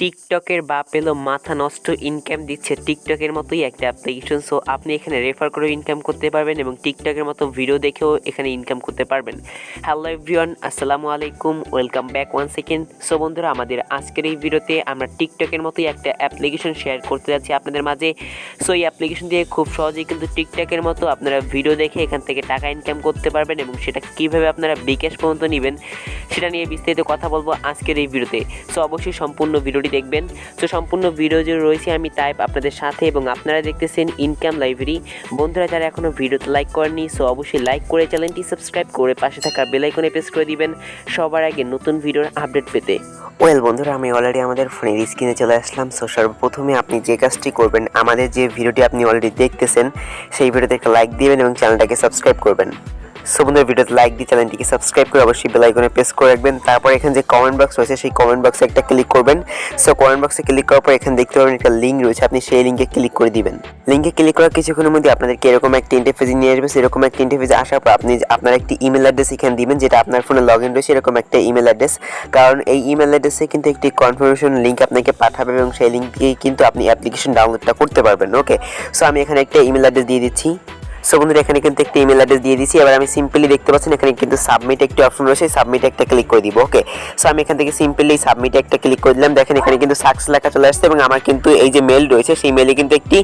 টিকটকের বাপ এলো মাথা নষ্ট ইনকাম দিচ্ছে টিকটকের মতোই একটা অ্যাপ্লিকেশন। সো আপনি এখানে রেফার করে ইনকাম করতে পারবেন এবং টিকটকের মতো ভিডিও দেখেও এখানে ইনকাম করতে পারবেন। হ্যালো এভরিওয়ান, আসসালামু আলাইকুম, welcome back one second. So বন্ধুরা, আমাদের আজকের এই ভিডিওতে আমরা টিকটকের মতোই একটা অ্যাপ্লিকেশন শেয়ার করতে যাচ্ছি আপনাদের মাঝে। সো এই অ্যাপ্লিকেশন দিয়ে খুব সহজেই কিন্তু টিকটকের মতো আপনারা ভিডিও দেখে এখান থেকে টাকা ইনকাম করতে পারবেন এবং সেটা কীভাবে আপনারা বিকাশ পর্যন্ত নেবেন সেটা নিয়ে বিস্তারিত কথা বলবো আজকের এই ভিডিওতে। সো অবশ্যই সম্পূর্ণ ভিডিওটি দেখবেন। সো সম্পূর্ণ ভিডিও যে রয়েছে আমি টাইপ আপনাদের সাথে এবং আপনারা দেখতেছেন ইনকাম লাইব্রেরি। বন্ধুরা যারা এখনও ভিডিওতে লাইক করেননি, সো অবশ্যই লাইক করে চ্যানেলটি সাবস্ক্রাইব করে পাশে থাকা বেল আইকনে প্রেস করে দিবেন সবার আগে নতুন ভিডিওর আপডেট পেতে। বন্ধুরা, আমি অলরেডি আমাদের ফোনের স্ক্রিনে চলে আসলাম। সো সর্বপ্রথমে আপনি যে কাজটি করবেন, আমাদের যে ভিডিওটি আপনি অলরেডি দেখতেছেন সেই ভিডিওতে একটা লাইক দিবেন এবং চ্যানেলটাকে সাবস্ক্রাইব করবেন। সো বন্ধুরা, ভিডিওতে লাইক দিয়ে চ্যানেলটিকে সাবস্ক্রাইব করে অবশ্যই বেল আইকনে প্রেস করে রাখবেন। তারপর এখানে যে কমেন্ট বক্স রয়েছে সেই কমেন্ট বক্সে একটা ক্লিক করবেন। সো কমেন্ট বক্সে ক্লিক করার পর এখানে দেখতে পাবেন একটা লিঙ্ক রয়েছে, আপনি সেই লিঙ্কে ক্লিক করে দিবেন। লিঙ্কে ক্লিক করার কিছুক্ষণের মধ্যে আপনাদেরকে এরকম একটা ইন্টারফেসে নিয়ে আসবে। সেরকম একটা ইন্টারফেসে আসার পর আপনি আপনার একটি ইমেল অ্যাড্রেস এখানে দিবেন, যেটা আপনার ফোনে লগ ইন রয়েছে এরকম একটা ইমেল অ্যাড্রেস। কারণ এই ইমেল অ্যাড্রেসে কিন্তু একটি কনফার্মেশন লিঙ্ক আপনাকে পাঠাবে এবং সেই লিঙ্ক দিয়ে কিন্তু আপনি অ্যাপ্লিকেশন ডাউনলোডটা করতে পারবেন। ওকে, সো আমি এখানে একটা ইমেল অ্যাড্রেস দিয়ে দিচ্ছি। সো বন্ধুরা, এখানে কিন্তু একটা ইমেল অ্যাড্রেস দিয়ে দিচ্ছি। এবার আমি সিম্পলি দেখতে পাচ্ছেন এখানে কিন্তু সাবমিট একটি অপশন রয়েছে, সাবমিট একটা ক্লিক করে দিব। ওকে, সো আমি এখান থেকে সিম্পলি সাবমিট একটা ক্লিক করে দিলাম। দেখেন এখানে কিন্তু সাকসেস লেখা চলে আসছে এবং আমার কিন্তু এই যে মেল রয়েছে সেই মেলে কিন্তু একটি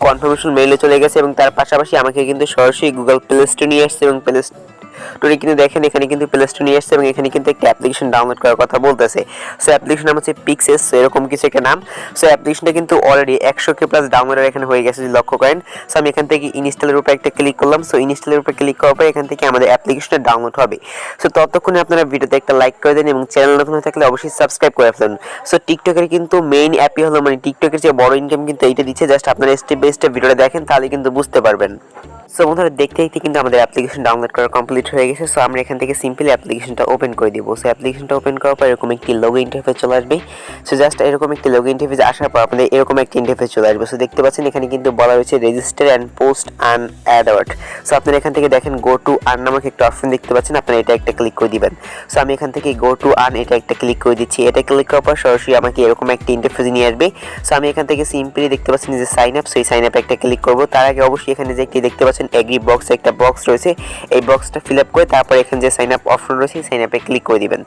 কনফার্মেশন মেলও চলে গেছে এবং তার পাশাপাশি আমাকে কিন্তু সরাসরি গুগল প্লে স্টোরে নিয়ে আসছে এবং প্লে স্টোরে কিন্তু দেখেন এখানে কিন্তু প্লে স্টোরে নিয়ে আসছে এবং এখানে কিন্তু একটা অ্যাপ্লিকেশন ডাউনলোড করার কথা বলতেছে। সো অ্যাপ্লিকেশন নাম হচ্ছে পিক্সেস, এরকম কিছু একটা নাম। সো অ্যাপ্লিকেশনটা কিন্তু অলরেডি 100K প্লাস ডাউনলোডার এখানে হয়ে গেছে, যদি লক্ষ্য করেন। সো আমি এখান থেকে ইনস্টলের উপরে একটা ক্লিক করলাম। সো ইনস্টলের উপরে ক্লিক করার পর এখান থেকে আমাদের অ্যাপ্লিকেশনটা ডাউনলোড হবে। সো ততক্ষণে আপনারা ভিডিওতে একটা লাইক করে দেন এবং চ্যানেল নতুন হয়ে থাকলে অবশ্যই সাবস্ক্রাইব করে ফেলুন। সো টিকটকের কিন্তু মেইন অ্যাপই হলো, মানে টিকটকের যে বড় ইনকাম কিন্তু এইটা দিচ্ছে। জাস্ট আপনারা স্টেপ বাই স্টেপ ভিডিওটা দেখেন, তাহলে কিন্তু বুঝতে পারবেন। সো বন্ধুরা, দেখতে দেখতে কিন্তু আমাদের অ্যাপ্লিকেশন ডাউনলোড করা কমপ্লিট হয়ে গেছে। সো আমরা এখান থেকে সিম্পলি অ্যাপ্লিকেশনটা ওপেন করে দিব। সো অ্যাপ্লিকেশনটা ওপেন করার পর এরকম একটি লোগো ইন্টারফেস চলে আসবে। সো জাস্ট এরকম একটি লোগো ইন্টারফেস আসার পর আপনাদের এরকম একটি ইন্টারফেস চলে আসবে। সো দেখতে পাচ্ছেন এখানে কিন্তু বলা হয়েছে register and post and Edward. So আপনারা এখান থেকে দেখেন গো টু আর্ন নামক একটা অপশন দেখতে পাচ্ছেন, আপনারা এটা একটা ক্লিক করে দিবেন। সো আমি এখান থেকে গো টু আর্ন এটা একটা ক্লিক করে দিচ্ছি। এটা ক্লিক করার পর সরাসরি আমাকে এরকম একটি ইন্টারফেস নিয়ে আসবে। সো আমি এখান থেকে সিম্পলি দেখতে পাচ্ছেন যে সাইন আপ, সেই সাইন আপ একটা ক্লিক করব। তার আগে অবশ্যই এখানে যে একটি দেখতে পাচ্ছেন এগ্রি বক্স একটা বক্স রয়েছে, এই বক্সটা ফিল আপ করে তারপর এখানে যে সাইন আপ অপশন রয়েছে সাইন আপে ক্লিক করে দিবেন।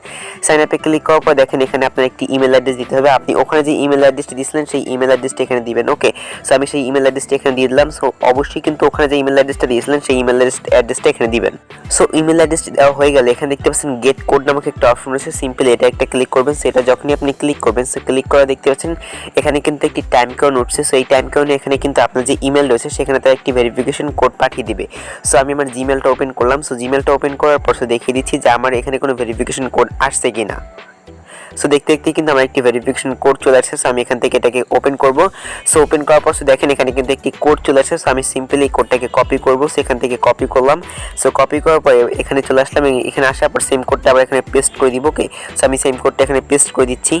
সাইন আপে ক্লিক করার পর দেখেন এখানে আপনার একটি ইমেল অ্যাড্রেস দিতে হবে। আপনি ওখানে যে ইমেল অ্যাড্রেসটি দিয়েছিলেন সেই ইমেল অ্যাড্রেসটা এখানে দিবেন। ওকে, সো আমি সেই ইমেল অ্যাড্রেসটা এখানে দিয়ে দিলাম। সো অবশ্যই কিন্তু ওখানে যে ইমেল অ্যাড্রেসটা দিয়েছিলেন সেই ইমেল অ্যাড্রেসটা এখানে দিবেন। সো ইমেল অ্যাড্রেসটি দেওয়া হয়ে গেলে এখানে দেখতে পাচ্ছেন গেট কোড নামক একটা অপশন রয়েছে, সিম্পলি এটা একটা ক্লিক করবেন। সেটা যখনই আপনি ক্লিক করবেন, সো ক্লিক করে দেখতে পাচ্ছেন এখানে কিন্তু একটি টাইম কাউন্ট উঠছে। সো এই টাইম কাউন্টে এখানে কিন্তু আপনার যে ইমেল রয়েছে সেখানে তার একটি ভেরিফিকেশন কোড পাঠিয়ে দিবে। সো আমি আমার জিমেলটা ওপেন করলাম। সো জিমেলটা ওপেন করার পর দেখিয়ে দিচ্ছি যে আমার এখানে কোনো ভেরিফিকেশন কোড আসছে কিনা। সো দেখতে দেখতে কিন্তু আমার একটি ভেরিফিকেশন কোড চলে আসছে। সো আমি এখান থেকে এটাকে ওপেন করব। সো ওপেন করার পর দেখেন এখানে কিন্তু একটি কোড চলে আসছে। সো আমি সিম্পলি কোডটাকে কপি করব। সেখান থেকে কপি করলাম। সো কপি করার পর এখানে চলে আসলাম। এখানে আসার পর সেম কোডটা আবার এখানে পেস্ট করে দিব। ওকে, সো আমি সেম কোডটা এখানে পেস্ট করে দিচ্ছি।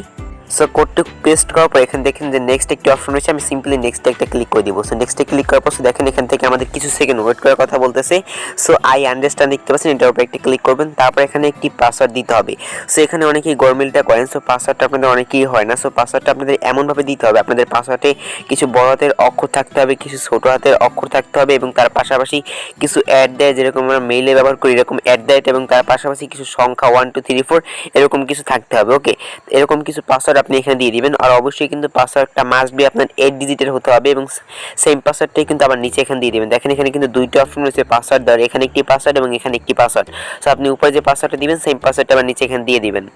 সো কোডটা পেস্ট করার পর এখানে দেখেন যে নেক্সট একটি অপশন রয়েছে, আমি সিম্পলি নেক্সট একটা ক্লিক করে দিব। সো নেক্সটে ক্লিক করার পর দেখেন এখান থেকে আমাদের কিছু সেকেন্ড ওয়েট করার কথা বলতেছে। সো আই আন্ডারস্ট্যান্ড দেখতে পাচ্ছেন, এটার উপর একটা ক্লিক করবেন। তারপর এখানে একটি পাসওয়ার্ড দিতে হবে। সো এখানে অনেকেই গরমিলটা করেন। সো পাসওয়ার্ডটা আপনাদের অনেকেই হয় না। সো পাসওয়ার্ডটা আপনাদের এমনভাবে দিতে হবে, আপনাদের পাসওয়ার্ডে কিছু বড় হাতের অক্ষর থাকতে হবে, কিছু ছোট হাতের অক্ষর থাকতে হবে এবং তার পাশাপাশি কিছু অ্যাড দেয়, যেরকম আমরা মেইলে ব্যবহার করি এরকম অ্যাড দেয়, এবং তার পাশাপাশি কিছু সংখ্যা 1 2 3 4 এরকম কিছু থাকতে হবে। ওকে, এরকম কিছু পাসওয়ার্ড আপনি এখানে দিয়ে দিবেন। আর অবশ্যই কিন্তু পাসওয়ার্ডটা মাস্ট বি আপনার 8 ডিজিটের হতে হবে এবং সেম পাসওয়ার্ডটাই কিন্তু আবার নিচে এখানে দিয়ে দিবেন। দেখেন এখানে কিন্তু দুইটা অপশন রয়েছে পাসওয়ার্ড দেওয়ার, এখানে একটি পাসওয়ার্ড এবং এখানে একটি পাসওয়ার্ড। সো আপনি উপরে যে পাসওয়ার্ডটা দিবেন সেম পাসওয়ার্ডটা আবার নিচে এখানে দিয়ে দিবেন।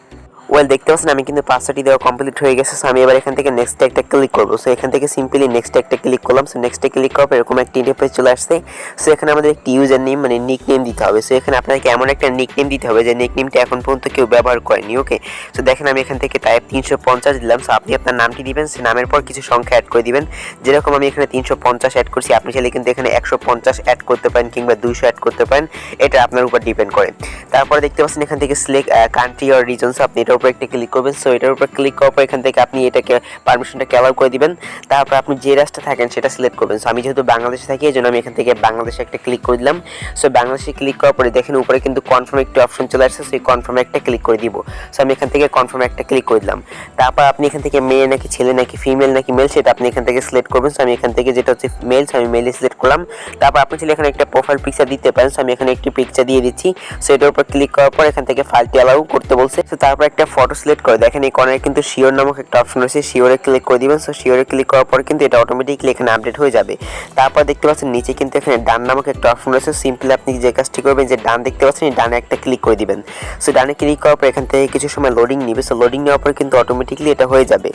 দেখতে পাচ্ছেন আমি কিন্তু পাসওয়ার্ডটি দেওয়া কমপ্লিট হয়ে গেছে। সো আমি এবার এখান থেকে নেক্সট একটা ক্লিক করব। সো এখান থেকে সিম্পলি নেক্সট একটা ক্লিক করলাম। সো নেক্সটে ক্লিক করার পর এরকম একটা ইন্টারফেস চলে আসছে। সো এখানে আমাদের একটি ইউজার নেম মানে নিক নেম দিতে হবে। সো এখানে আপনাকে এমন একটা নিক নেম দিতে হবে যে নিক নেমটা এখন পর্যন্ত কেউ ব্যবহার করেনি। ওকে, সো দেখেন আমি এখান থেকে টাইপ 350 দিলাম। সো আপনি আপনার নামটি দিবেন, সে নামের পর কিছু সংখ্যা অ্যাড করে দিবেন। যেরকম আমি এখানে 350 অ্যাড করছি, আপনি চাইলে কিন্তু এখানে 150 অ্যাড করতে পারেন কিংবা 200 অ্যাড করতে পারেন, এটা আপনার উপর ডিপেন্ড করে। তারপরে দেখতে পাচ্ছেন এখান থেকে select country or reason. So আপনি এটার উপর একটা ক্লিক করবেন। সো এটার উপর ক্লিক করার পর এখান থেকে আপনি এটাকে পারমিশনটাকে অ্যালাউ করে দিবেন। তারপর আপনি যে রাষ্ট্রে থাকেন সেটা সিলেক্ট করবেন। সো আমি যেহেতু বাংলাদেশে থাকি এই জন্য আমি এখান থেকে বাংলাদেশে একটা ক্লিক করে দিলাম। সো বাংলাদেশে ক্লিক করার পরে দেখেন উপরে কিন্তু কনফার্ম একটা অপশন চলে আসছে। সেই কনফার্মে একটা ক্লিক করে দিব। সো আমি এখান থেকে কনফার্মে একটা ক্লিক করে দিলাম। তারপর আপনি এখান থেকে মেয়ে নাকি ছেলে নাকি ফিমেল নাকি মেল সেটা আপনি এখান থেকে সিলেক্ট করবেন। সো আমি এখান থেকে যেটা হচ্ছে মেল, সো আমি মেলে সিলেক্ট করলাম। তারপর আপনি চাইলে এখানে একটা প্রোফাইল পিকচার দিতে পারেন। সো আমি এখানে একটি পিকচার দিয়ে দিচ্ছি। সো এটার উপর ক্লিক করার পর এখান থেকে ফাইলটি অ্যালাউ করতে বলছে। তো তারপর একটা ফটো সিলেক্ট করে দেখেন এই কর্নারে কিন্তু শিওর নামক একটা অপশন রয়েছে, শিওরে ক্লিক করে দিবেন। সো শিওরে ক্লিক করার পর কিন্তু এটা অটোমেটিকলি এখানে আপডেট হয়ে যাবে। তারপর দেখতে পাচ্ছেন নিচে কিন্তু এখানে ডান নামক একটা অপশন রয়েছে। সিম্পলি আপনি যে কাজটি করবেন যে ডান দেখতে পাচ্ছেন এই ডানে একটা ক্লিক করে দিবেন। সো ডানে ক্লিক করার পর এখান থেকে কিছু সময় লোডিং নিবে। সো লোডিং নেওয়ার পর কিন্তু অটোমেটিকলি এটা হয়ে যাবে।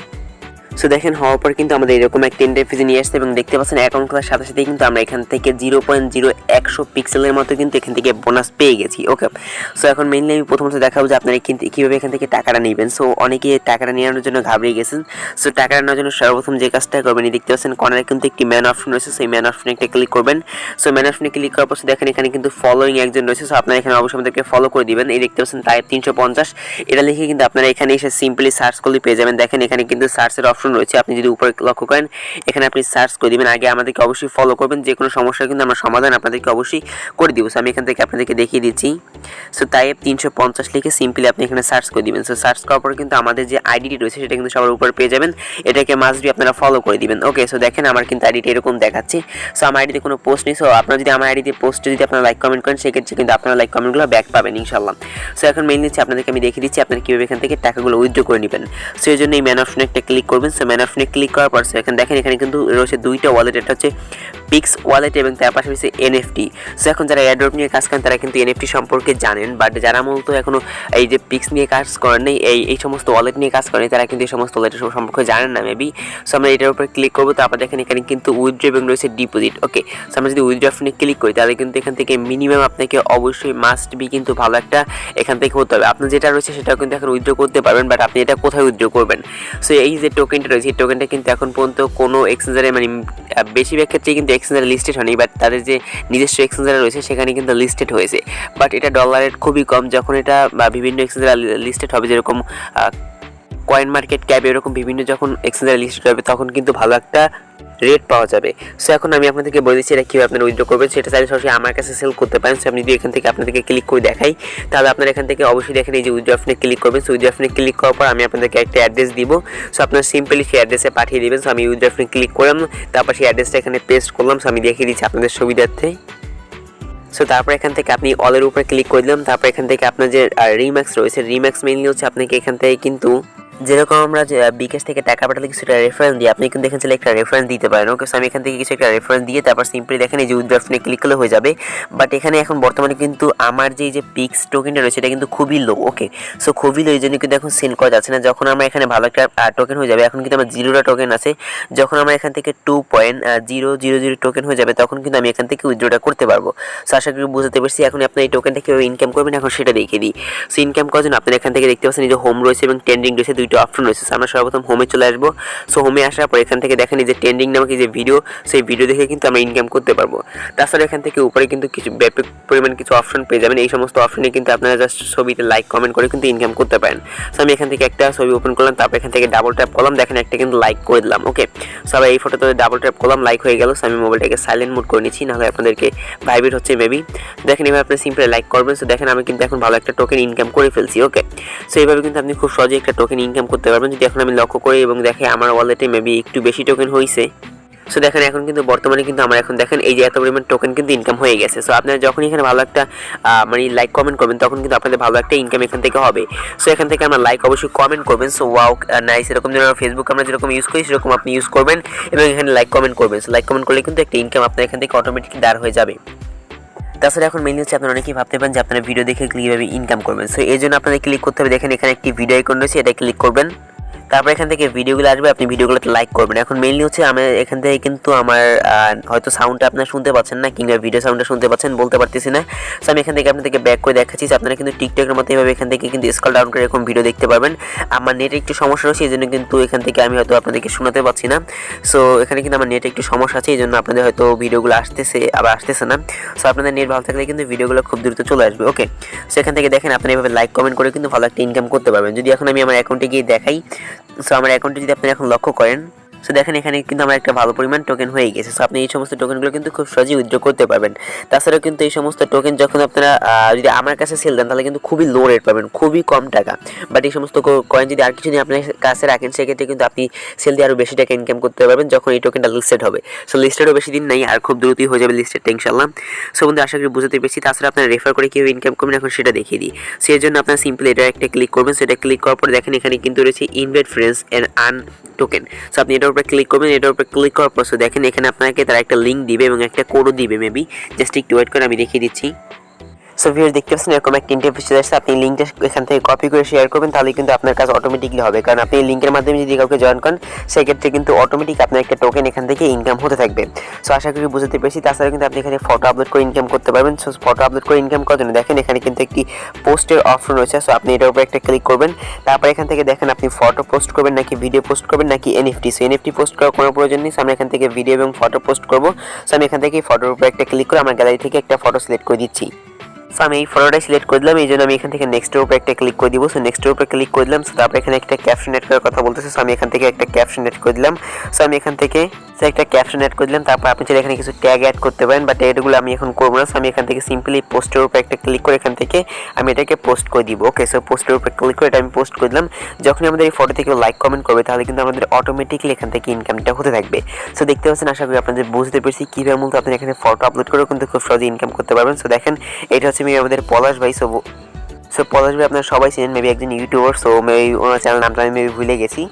সো দেখেন হওয়ার পর কিন্তু আমাদের এরকম একটা ইন্টারফেস নিয়ে আসছে এবং দেখতে পাচ্ছেন অ্যাকাউন্ট খোলার সাথে সাথে কিন্তু আমরা এখান থেকে 0.0100 পিক্সেলের মতো কিন্তু এখান থেকে বোনাস পেয়ে গেছি। ওকে, সো এখন মেইনলি আমি প্রথমত দেখাবো যে আপনারা কিন্তু কীভাবে এখান থেকে টাকাটা নেবেন। সো অনেকে টাকাটা নেওয়ার জন্য ঘাবড়িয়ে গেছেন। সো টাকাটা নেওয়ার জন্য সর্বপ্রথম যে কাজটা করবেন দেখতে পাচ্ছেন কর্নারে কিন্তু একটি ম্যান অপশন রয়েছে। সেই ম্যান অপশনে একটা ক্লিক করবেন। সো ম্যান অপশনে ক্লিক করার পর দেখেন এখানে কিন্তু ফলোইং একজন রয়েছে। সো আপনারা এখানে অবশ্যই আমাদেরকে ফলো করে দিবেন। এই দেখতে পাচ্ছেন টাইপ 350 এটা লিখে কিন্তু আপনারা এখানে এসে সিম্পলি সার্চ করলে পেয়ে যাবেন। দেখেন এখানে কিন্তু সার্চের অপশন রয়েছে। আপনি যদি লক্ষ্য করেন এখানে আপনি সার্চ করে দিবেন। আগে আমাদেরকে অবশ্যই ফলো করবেন, যে কোনো সমস্যা কিন্তু আমরা সমাধান আপনাদেরকে অবশ্যই করে দিব। সো আমি এখান থেকে আপনাদেরকে দেখিয়ে দিচ্ছি। সো টাইপ 350 লিখে সিম্পলি আপনি এখানে সার্চ করে দিবেন। সো সার্চ করার পরে কিন্তু আমাদের যে আইডিটি রয়েছে সেটা কিন্তু সবার উপরে পেয়ে যাবেন। এটাকে মাস্ট বি আপনারা ফলো করে দিবেন। ওকে, সো দেখেন আমার কিন্তু আইডিটি এরকম দেখাচ্ছে। সো আমার আইডিতে কোনো পোস্ট নেই। সো আপনারা যদি আমার আইডিতে পোস্টে যদি আপনারা লাইক কমেন্ট করেন সেক্ষেত্রে কিন্তু আপনারা লাইক কমেন্টগুলো ব্যাক পাবেন ইনশাআল্লাহ। সো এখন মেইনলি আপনাদেরকে আমি দেখিয়ে দিচ্ছি আপনারা কীভাবে এখান থেকে টাকাগুলো উইথড্র করে নেবেন। সো এই জন্য এই ম্যান অপশনে একটা ক্লিক করবেন। সো ম্যান অপশনে ক্লিক করার পর এখানে দেখেন এখানে কিন্তু রয়েছে দুইটা ওয়ালেট, একটা হচ্ছে পিক্স ওয়ালেট এবং তার পাশাপাশি এনএফটি। সো এখন যারা এয়ারড্রপ নিয়ে কাজ করেন তারা কিন্তু এনএফটি সম্পর্কে জানেন, বাট যারা মূলত এখনো এই যে পিক্স নিয়ে কাজ করেন নাই, এই সমস্ত ওয়ালেট নিয়ে কাজ করেন তারা কিন্তু এই সমস্ত ওয়ালেটের সম্পর্কে জানেন না মেবি। সো আমরা এটার উপর ক্লিক করবো। তারপর দেখেন এখানে কিন্তু উইথড্র এবং রয়েছে ডিপোজিট। ওকে, সো আমরা যদি উইথড্র অপশনে ক্লিক করি তাহলে কিন্তু এখান থেকে মিনিমাম আপনাকে অবশ্যই মাস্ট বি কিন্তু ভালো একটা এখান থেকে হতে হবে। আপনার যেটা রয়েছে সেটাও কিন্তু এখন উইথড্র করতে পারবেন, বাট আপনি এটা কোথায় উইথড্র করবেন। সো এই যে টোকেনটা রয়েছে এই টোকেনটা কিন্তু এখন পর্যন্ত কোনো এক্সচেঞ্জারে মানে বেশিরভাগ ক্ষেত্রেই কিন্তু এক্সচেঞ্জারে লিস্টেড হয়নি, বাট তাদের যে নিজস্ব এক্সচেঞ্জার রয়েছে সেখানে কিন্তু লিস্টেড হয়েছে। বাট এটা ডলার রেট খুবই কম। যখন এটা বা বিভিন্ন এক্সচেঞ্জারে লিস্টেড হবে যেরকম কয়েন মার্কেট ক্যাপ এরকম বিভিন্ন যখন এক্সচেঞ্জারে লিস্টেড হবে তখন কিন্তু ভালো একটা রেট পাওয়া যাবে। সো এখন আমি আপনাদেরকে বলে দিচ্ছি এটা কীভাবে আপনারা উইথড্র করবেন। সেটা চাইলে সরাসরি আমার কাছে সেল করতে পারেন। সো আমি যদি এখান থেকে আপনাদেরকে ক্লিক করে দেখাই তাহলে আপনারা এখান থেকে অবশ্যই দেখেন এই যে উইথড্র অপশনে ক্লিক করবেন। সো উইথড্র অপশনে ক্লিক করার পর আমি আপনাদেরকে একটা অ্যাড্রেস দিব। সো আপনারা সিম্পলি সেই অ্যাড্রেসে পাঠিয়ে দেবেন। সো আমি উইথড্র অপশনে ক্লিক করলাম, তারপর সেই অ্যাড্রেসটা এখানে পেস্ট করলাম। সো আমি দেখিয়ে দিচ্ছি আপনাদের সুবিধার্থে। সো তারপর এখান থেকে আপনি অলের উপরে ক্লিক করে দিলাম। তারপর এখান থেকে আপনার যে রিম্যাক্স রয়েছে, রিম্যাক্স মেইনলি হচ্ছে আপনাকে এখান থেকে কিন্তু যেরকম আমরা বিকাশ থেকে টাকা পাঠালে কিছু একটা রেফারেন্স দিই, আপনি কিন্তু এখান থেকে একটা রেফারেন্স দিতে পারেন। ওকে, সো আমি এখান থেকে কিছু একটা রেফারেন্স দিয়ে তারপর সিম্পলি দেখেন এই যে উইথড্র অপশনে ক্লিক করলে হয়ে যাবে। বাট এখানে এখন বর্তমানে কিন্তু আমার যে পিক্স টোকেনটা রয়েছে এটা কিন্তু খুবই লো। ওকে, সো খুবই লো, এই জন্য কিন্তু এখন সেন্ড করা যাচ্ছে না। যখন আমরা এখানে ভালো একটা টোকেন হয়ে যাবে, এখন কিন্তু আমার 0টা টোকেন আছে, যখন আমরা এখান থেকে 2.000 টোকেন হয়ে যাবে তখন কিন্তু আমি এখান থেকে উইথড্রটা করতে পারবো। সো আশা করি বুঝতে পারছি। এখন আপনি এই টোকেনটা কীভাবে ইনকাম করবেন এখন সেটা দেখিয়ে দিই। সো ইনকাম করার জন্য আপনারা এখান থেকে দেখতে পাচ্ছেন এই যে হোম রয়েছে এবং ট্রেন্ডিং রয়েছে, দুইটা অপশন রয়েছে। আমরা সর্বপ্রথম হোমে চলে আসবো। সো হোমে আসার পর এখান থেকে দেখেন এই যে ট্রেন্ডিং নামক এই যে ভিডিও, সেই ভিডিও দেখে কিন্তু আমরা ইনকাম করতে পারবো। তাছাড়া এখান থেকে উপরে কিন্তু কিছু ব্যাপক পরিমাণ কিছু অপশন পেয়ে যাবেন। এই সমস্ত অপশনে কিন্তু আপনারা জাস্ট ছবিতে লাইক কমেন্ট করে কিন্তু ইনকাম করতে পারেন। সো আমি এখান থেকে একটা ছবি ওপেন করলাম, তারপর এখান থেকে ডাবল ট্যাপ করলাম, দেখেন একটা কিন্তু লাইক করে দিলাম। ওকে, সো আবার এই ফটোতে ডাবল ট্যাপ করলাম, লাইক হয়ে গেল। সো আমি মোবাইলটাকে সাইলেন্ট মোড করে নিচ্ছি, নাহলে আপনাদেরকে ভাইব্রেট হচ্ছে মেবি। দেখেন এভাবে আপনি সিম্পলি লাইক করবেন। সো দেখেন আমি কিন্তু এখন ভালো একটা টোকেন ইনকাম করে ফেলছি। ওকে, সো এইভাবে কিন্তু আপনি খুব সহজে একটা টোকেন ইনকাম করতে পারবেন। যদি এখন আমি লক্ষ্য করি এবং দেখে আমার ওয়ালেটে মেবি একটু বেশি টোকেন হয়েছে। সো দেখেন এখন কিন্তু বর্তমানে কিন্তু আমার এখন দেখেন এই যে এত পরিমাণ টোকেন কিন্তু ইনকাম হয়ে গেছে। সো আপনারা যখন এখানে ভালো একটা মানে লাইক কমেন্ট করবেন তখন কিন্তু আপনাদের ভালো একটা ইনকাম এখান থেকে হবে। সো এখান থেকে আমরা লাইক অবশ্যই কমেন্ট করবেন। সো ওয়াও নাইস, এরকম যেরকম ফেসবুক আমরা যেরকম ইউজ করি সেরকম আপনি ইউজ করবেন এবং এখানে লাইক কমেন্ট করবেন। সো লাইক কমেন্ট করলে কিন্তু একটা ইনকাম আপনার এখান থেকে অটোমেটিক দাঁড় হয়ে যাবে। তাছাড়া এখন মেইনলি হচ্ছে আপনারা অনেকেই ভাবতে পারেন যে আপনারা ভিডিও দেখে কীভাবে ইনকাম করবেন। সো এই জন্য আপনাদের ক্লিক করতে হবে। দেখেন এখানে একটি ভিডিও আইকন রয়েছে, এটা ক্লিক করবেন। তারপর এখান থেকে ভিডিওগুলো আসবে, আপনি ভিডিওগুলোতে লাইক করবেন। এখন মেইনলি হচ্ছে আমি এখান থেকে কিন্তু আমার হয়তো সাউন্ডটা আপনারা শুনতে পাচ্ছেন না, কিংবা ভিডিও সাউন্ডটা শুনতে পাচ্ছেন বলতে পারতেছি না। সো আমি এখান থেকে আপনাদেরকে ব্যাক করে দেখাচ্ছি। আপনারা কিন্তু টিকটকের মতো এভাবে এখান থেকে কিন্তু স্ক্রল ডাউন করে এরকম ভিডিও দেখতে পারবেন। আমার নেটে একটু সমস্যা রয়েছে, এই জন্য কিন্তু এখান থেকে আমি হয়তো আপনাদেরকে শোনাতে পারছি না। সো এখানে কিন্তু আমার নেটে একটু সমস্যা আছে, এই জন্য আপনাদের হয়তো ভিডিওগুলো আসতেছে আবার আসতেছে না। সো আপনাদের নেট ভালো থাকলে কিন্তু ভিডিওগুলো খুব দ্রুত চলে আসবে। ওকে, সো এখান থেকে দেখেন আপনি এভাবে লাইক কমেন্ট করে কিন্তু ভালো একটা ইনকাম করতে পারবেন। যদি এখন আমি আমার অ্যাকাউন্টে গিয়ে দেখাই, সো আমার অ্যাকাউন্টে যদি আপনি এখন লক্ষ্য করেন, সো দেখেন এখানে কিন্তু আমার একটা ভালো পরিমাণ টোকেন হয়ে গেছে। সো আপনি এই সমস্ত টোকেনগুলো কিন্তু খুব সহজেই উইথড্র করতে পারবেন। তাছাড়াও কিন্তু এই সমস্ত টোকেন যখন আপনারা যদি আমার কাছে সেল দেন তাহলে কিন্তু খুবই লো রেট পাবেন, খুবই কম টাকা। বাট এই সমস্ত কয়েন যদি আর কিছু দিন আপনার কাছে রাখেন, সেক্ষেত্রে কিন্তু আপনি সেল দিয়ে আরও বেশি টাকা ইনকাম করতে পারবেন যখন এই টোকেনটা লিস্টেড হবে। সো লিস্টেডও বেশি দিন নেই, আর খুব দ্রুতই হয়ে যাবে লিস্টেডটা ইনশাল্লাহ। সো বন্ধু আশা করি বুঝতে পেরেছি। তাছাড়া আপনারা রেফার করে কীভাবে ইনকাম করবেন এখন সেটা দেখিয়ে দিই। সেই জন্য আপনারা সিম্পলি এটা একটা ক্লিক করবেন। সেটা ক্লিক করার পর দেখেন এখানে কিন্তু রয়েছে invite friends and earn token. So আপনি এটার উপরে ক্লিক করবেন। এটার উপরে ক্লিক করার পর দেখেন এখানে আপনাকে তারা একটা লিঙ্ক দিবে এবং একটা কোডও দিবে মেবি। জাস্ট একটু ওয়েট করে আমি দেখিয়ে দিচ্ছি। সো ভিউয়ার্স দেখতে পাচ্ছেন এরকম একটা ইন্টারফেস চলে আসছে। আপনি লিঙ্কটা এখান থেকে কপি করে শেয়ার করবেন, তাহলে কিন্তু আপনার কাজ অটোমেটিকলি হবে। কারণ আপনি এই লিঙ্কের মাধ্যমে যদি কাউকে জয়েন করেন, সেক্ষেত্রে কিন্তু অটোমেটিক আপনার একটা টোকেন এখান থেকে ইনকাম হতে থাকবে। সো আশা করি বুঝতে পেরেছি। তাছাড়া কিন্তু আপনি এখানে ফটো আপলোড করে ইনকাম করতে পারবেন। সো ফটো আপলোড করে ইনকাম করার জন্য দেখেন এখানে কিন্তু একটি পোস্টের অপশন রয়েছে। সো আপনি এটার উপরে একটা ক্লিক করবেন। তারপর এখান থেকে দেখেন আপনি ফটো পোস্ট করবেন নাকি ভিডিও পোস্ট করবেন নাকি এনএফটি। সো এনএফটি পোস্ট করার কোনো প্রয়োজন নেই। আমি এখান থেকে ভিডিও এবং ফটো পোস্ট করবো। সো আমি এখান থেকে ফটোর উপরে একটা ক্লিক করে আমার গ্যালারি থেকে একটা ফটো সিলেক্ট করে দিচ্ছি। সো আমি এই ফটোটা সিলেক্ট করে দিলাম, এই জন্য আমি এখান থেকে নেক্সটের উপরে একটা ক্লিক করে দিব। সো নেক্সটের উপরে ক্লিক করে দিলাম। সো তারপর এখানে একটা ক্যাপশন এড করার কথা বলতেছে। সো আমি এখান থেকে একটা ক্যাপশন এড করে দিলাম। সো আমি এখান থেকে একটা ক্যাপশন অ্যাড করে দিলাম। তারপর আপনি চাইলে এখানে কিছু ট্যাগ অ্যাড করতে পারেন, বাট এগুলো আমি এখন করবো না। সো আমি এখান থেকে সিম্পলি পোস্টের উপরে একটা ক্লিক করে এখান থেকে আমি এটাকে পোস্ট করে দিব। ওকে, সো পোস্টের উপরে ক্লিক করে এটা আমি পোস্ট করে দিলাম। যখনই আমাদের এই ফটো থেকে লাইক কমেন্ট করবে, তাহলে কিন্তু আমাদের অটোমেটিকলি এখান থেকে ইনকামটা হতে থাকবে। সো দেখতে পাচ্ছেন, আশা করি আপনাদের বুঝতে পেরেছি কীভাবে মূলত আপনি এখানে ফটো আপলোড করেও কিন্তু খুব সহজে ইনকাম করতে পারবেন। সো দেখেন এটা হচ্ছে আমাদের পলাশ ভাই। সো পলাশ ভাই আপনারা সবাই চিনেন, মেবি একজন ইউটিউবার। সো মেবি ওনার চ্যানেল নামটা আমি মেবি ভুলে গেছি।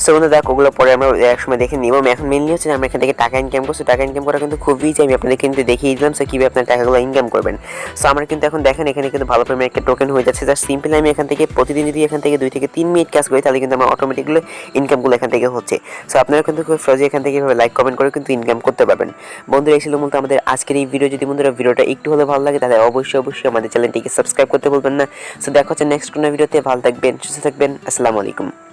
সো বন্ধু দেখ ওগুলো পরে আমরা এক সময় দেখে নিব। আমি এখন মেনলি হচ্ছে আমরা এখান থেকে টাকা ইনকাম করছি। টাকা ইনকাম করা কিন্তু খুবই ইজি, আমি আপনাদের কিন্তু দেখিয়ে দিলাম। সো কীভাবে আপনার টাকাগুলো ইনকাম করবেন। সো আমার কিন্তু এখন দেখেন এখানে কিন্তু ভালো পরিমাণে একটা টোকেন হয়ে যাচ্ছে। জাস্ট সিম্পলি আমি এখান থেকে প্রতিদিন যদি এখান থেকে 2 থেকে 3 মিনিট কাজ করি, তাহলে কিন্তু আমার অটোমেটিকলি ইনকামগুলো এখান থেকে হচ্ছে। সো আপনারা কিন্তু খুব সহজে এখান থেকে লাইক কমেন্ট করে কিন্তু ইনকাম করতে পারবেন। বন্ধুরা এই ছিল মূলত আমাদের আজকের এই ভিডিও। যদি বন্ধুরা ভিডিওটা একটু হলে ভালো লাগে, তাহলে অবশ্যই আমাদের চ্যানেলটিকে সাবস্ক্রাইব করতে ভুলবেন না। সো দেখা হচ্ছে নেক্সট কোনো ভিডিওতে। ভালো থাকবেন, সুস্থ থাকবেন। আসসালামু আলাইকুম।